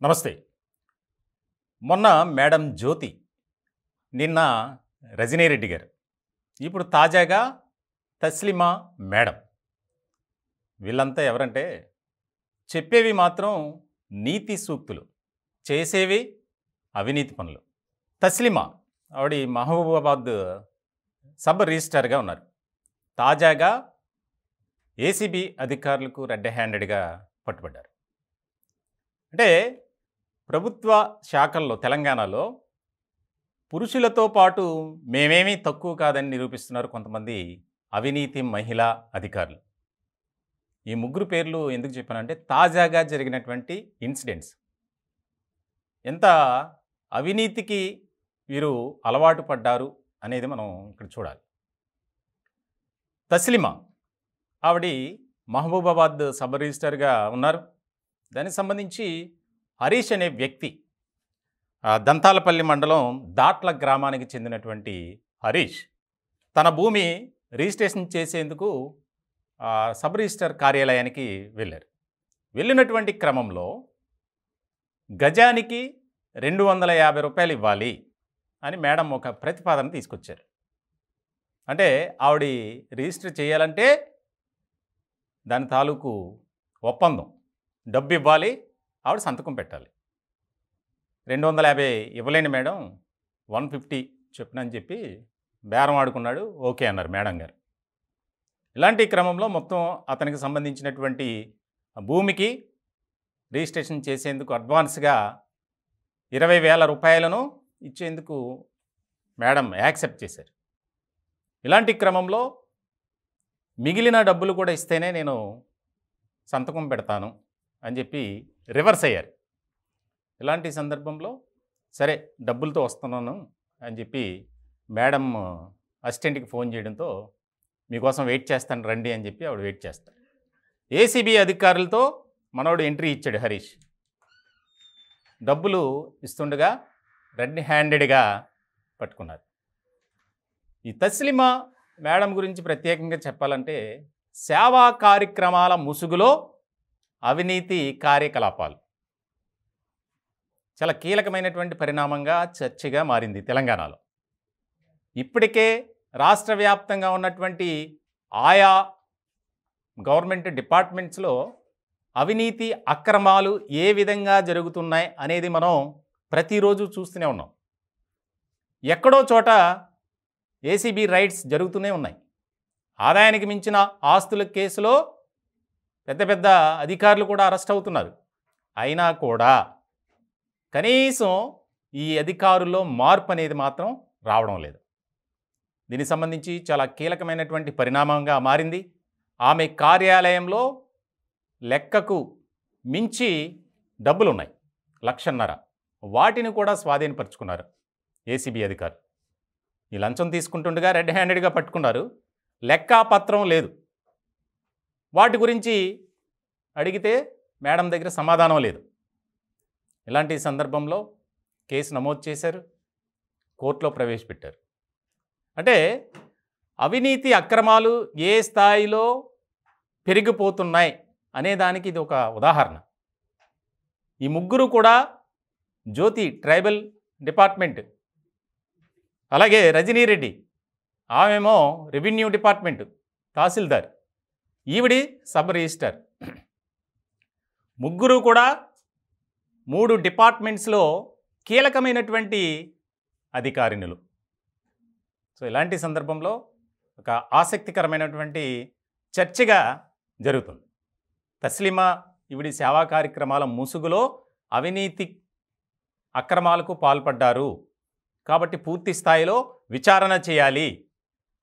నమస్తే. మొన్న మేడం జ్యోతి, నిన్న రజనీ రెడ్డి గారు, ఇప్పుడు తాజాగా తస్లిమా మేడం. వీళ్ళంతా ఎవరంటే చెప్పేవి మాత్రం నీతి సూక్తులు, చేసేవి అవినీతి పనులు. తస్లిమా ఆవిడ మహబూబాబాద్ సబ్ రిజిస్ట్రార్గా ఉన్నారు. తాజాగా ఏసీబీ అధికారులకు రెడ్ హ్యాండెడ్గా పట్టుబడ్డారు. అంటే ప్రభుత్వ శాఖల్లో తెలంగాణలో పురుషులతో పాటు మేమేమీ తక్కువ కాదని నిరూపిస్తున్నారు కొంతమంది అవినీతి మహిళా అధికారులు. ఈ ముగ్గురు పేర్లు ఎందుకు చెప్పానంటే తాజాగా జరిగినటువంటి ఇన్సిడెంట్స్, ఎంత అవినీతికి వీరు అలవాటు పడ్డారు అనేది మనం ఇక్కడ చూడాలి. తస్లిమా ఆవిడ మహబూబాబాద్ సబ్ రిజిస్టర్గా ఉన్నారు. దానికి సంబంధించి హరీష్ అనే వ్యక్తి, దంతాలపల్లి మండలం దాట్ల గ్రామానికి చెందినటువంటి హరీష్ తన భూమి రిజిస్ట్రేషన్ చేసేందుకు సబ్ రిజిస్టర్ కార్యాలయానికి వెళ్ళారు. వెళ్ళినటువంటి క్రమంలో గజానికి 250 రూపాయలు ఇవ్వాలి అని మేడం ఒక ప్రతిపాదన తీసుకొచ్చారు. అంటే ఆవిడ రిజిస్టర్ చేయాలంటే దాని తాలూకు ఒప్పందం, డబ్బు ఇవ్వాలి, ఆవిడ సంతకం పెట్టాలి. 250 ఇవ్వలేని మేడం 150 చెప్పనని చెప్పి బేరం ఆడుకున్నాడు. ఓకే అన్నారు మేడం గారు. ఇలాంటి క్రమంలో మొత్తం అతనికి సంబంధించినటువంటి భూమికి రిజిస్ట్రేషన్ చేసేందుకు అడ్వాన్స్గా 20,000 రూపాయలను ఇచ్చేందుకు మేడం యాక్సెప్ట్ చేశారు. ఇలాంటి క్రమంలో మిగిలిన డబ్బులు కూడా ఇస్తేనే నేను సంతకం పెడతాను అని చెప్పి రివర్స్ అయ్యారు. ఇలాంటి సందర్భంలో సరే డబ్బులతో వస్తున్నాను అని చెప్పి మేడం అసిస్టెంట్కి ఫోన్ చేయడంతో మీకోసం వెయిట్ చేస్తాను రండి అని చెప్పి ఆవిడ వెయిట్ చేస్తారు. ఏసీబీ అధికారులతో మనోడు ఎంట్రీ ఇచ్చాడు హరీష్. డబ్బులు ఇస్తుండగా రెడ్ హ్యాండెడ్గా పట్టుకున్నారు. ఈ తస్లిమా మేడం గురించి ప్రత్యేకంగా చెప్పాలంటే సేవా కార్యక్రమాల ముసుగులో అవినీతి కార్యకలాపాలు చాలా కీలకమైనటువంటి పరిణామంగా చర్చగా మారింది తెలంగాణలో. ఇప్పటికే రాష్ట్ర వ్యాప్తంగా ఉన్నటువంటి ఆయా గవర్నమెంట్ డిపార్ట్మెంట్స్లో అవినీతి అక్రమాలు ఏ విధంగా జరుగుతున్నాయి అనేది మనం ప్రతిరోజు చూస్తూనే ఉన్నాం. ఎక్కడో చోట ఏసీబీ రైడ్స్ జరుగుతూనే ఉన్నాయి. ఆదాయానికి మించిన ఆస్తుల కేసులో పెద్ద పెద్ద అధికారులు కూడా అరెస్ట్ అవుతున్నారు. అయినా కూడా కనీసం ఈ అధికారుల్లో మార్పు అనేది మాత్రం రావడం లేదు. దీనికి సంబంధించి చాలా కీలకమైనటువంటి పరిణామంగా మారింది. ఆమె కార్యాలయంలో లెక్కకు మించి డబ్బులున్నాయి, 1,50,000. వాటిని కూడా స్వాధీనపరుచుకున్నారు ఏసీబీ అధికారులు. ఈ లంచం తీసుకుంటుండగా రెడ్ హ్యాండెడ్గా పట్టుకున్నారు. లెక్కాపత్రం లేదు. వాటి గురించి అడిగితే మేడం దగ్గర సమాధానం లేదు. ఇలాంటి సందర్భంలో కేసు నమోదు చేశారు, కోర్టులో ప్రవేశపెట్టారు. అంటే అవినీతి అక్రమాలు ఏ స్థాయిలో పెరిగిపోతున్నాయి అనేదానికి ఇది ఒక ఉదాహరణ. ఈ ముగ్గురు కూడా జ్యోతి ట్రైబల్ డిపార్ట్మెంట్, అలాగే రజనీ రెడ్డి ఆమెమో రెవెన్యూ డిపార్ట్మెంట్ తహసీల్దార్, ఈవిడి సబ్ రిజిస్టర్. ముగ్గురు కూడా 3 డిపార్ట్మెంట్స్లో కీలకమైనటువంటి అధికారిణులు. సో ఇలాంటి సందర్భంలో ఒక ఆసక్తికరమైనటువంటి చర్చగా జరుగుతుంది. తస్లిమా ఈవిడి సేవా కార్యక్రమాల ముసుగులో అవినీతి అక్రమాలకు పాల్పడ్డారు కాబట్టి పూర్తి స్థాయిలో విచారణ చేయాలి,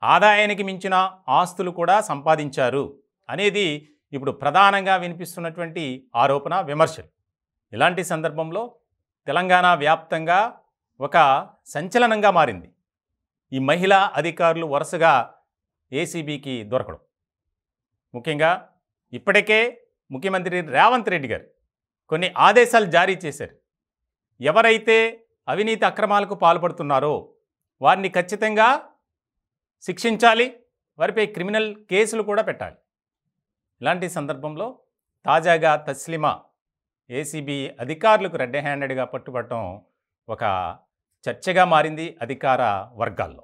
ఆదాయానికి మించిన ఆస్తులు కూడా సంపాదించారు అనేది ఇప్పుడు ప్రధానంగా వినిపిస్తున్నటువంటి ఆరోపణ, విమర్శలు. ఇలాంటి సందర్భంలో తెలంగాణ వ్యాప్తంగా ఒక సంచలనంగా మారింది ఈ మహిళా అధికారులు వరుసగా ఏసీబీకి దొరకడం. ముఖ్యంగా ఇప్పటికే ముఖ్యమంత్రి రేవంత్ రెడ్డి గారు కొన్ని ఆదేశాలు జారీ చేశారు. ఎవరైతే అవినీతి అక్రమాలకు పాల్పడుతున్నారో వారిని ఖచ్చితంగా శిక్షించాలి, వారిపై క్రిమినల్ కేసులు కూడా పెట్టాలి. ఇలాంటి సందర్భంలో తాజాగా తస్లిమా ఏసీబీ అధికారులకు రెడ్ హ్యాండెడ్గా పట్టుబడటం ఒక చర్చగా మారింది అధికార వర్గాల్లో.